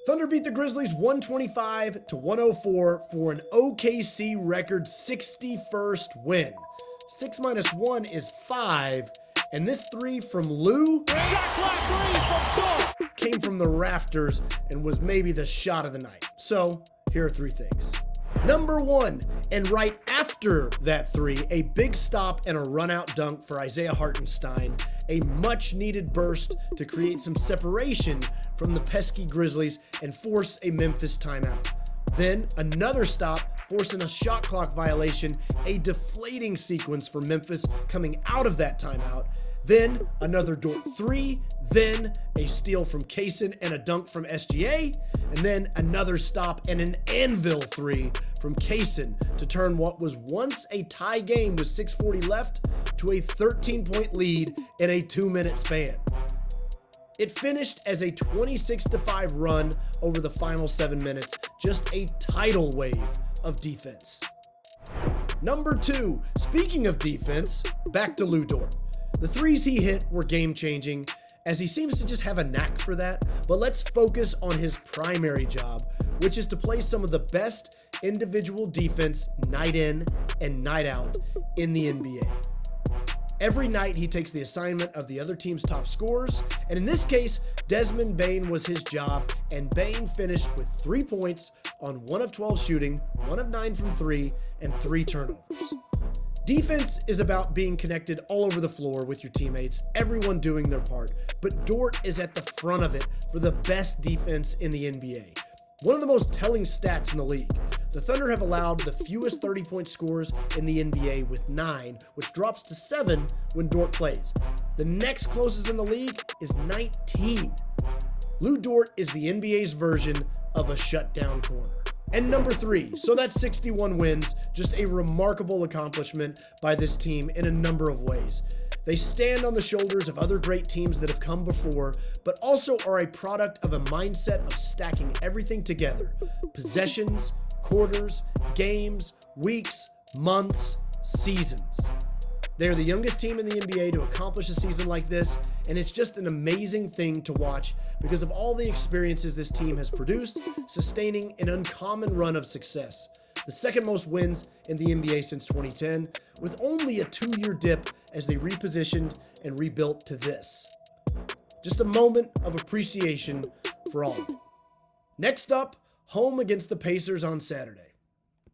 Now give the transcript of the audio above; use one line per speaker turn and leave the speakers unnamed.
Thunder beat the Grizzlies 125-104 for an OKC record 61st win. 6 minus 1 is 5, and this three from Lou came from the rafters and was maybe the shot of the night. So here are 3 things. Number 1, and right after that 3, a big stop and a run-out dunk for Isaiah Hartenstein, a much-needed burst to create some separation from the pesky Grizzlies and force a Memphis timeout. Then another stop, forcing a shot clock violation, a deflating sequence for Memphis coming out of that timeout. Then another Dort 3, then a steal from Kaysen and a dunk from SGA, and then another stop and an anvil 3 from Kaysen to turn what was once a tie game with 6:40 left to a 13-point lead in a 2-minute span. It finished as a 26-5 run over the final 7 minutes, just a tidal wave of defense. Number 2, speaking of defense, back to Lou Dort. The threes he hit were game-changing, as he seems to just have a knack for that, but let's focus on his primary job, which is to play some of the best individual defense night in and night out in the NBA. Every night he takes the assignment of the other team's top scorers, and in this case, Desmond Bane was his job, and Bane finished with 3 points on 1 of 12 shooting, 1 of 9 from 3, and 3 turnovers. Defense is about being connected all over the floor with your teammates, everyone doing their part, but Dort is at the front of it for the best defense in the NBA. One of the most telling stats in the league. The Thunder have allowed the fewest 30-point scores in the NBA with 9, which drops to 7 when Dort plays. The next closest in the league is 19. Lou Dort is the NBA's version of a shutdown corner. And number 3, so that's 61 wins, just a remarkable accomplishment by this team in a number of ways. They stand on the shoulders of other great teams that have come before, but also are a product of a mindset of stacking everything together. Possessions, quarters, games, weeks, months, seasons. They are the youngest team in the NBA to accomplish a season like this, and it's just an amazing thing to watch because of all the experiences this team has produced, sustaining an uncommon run of success. The second most wins in the NBA since 2010, with only a 2-year dip as they repositioned and rebuilt to this. Just a moment of appreciation for all of it. Next up, home against the Pacers on Saturday.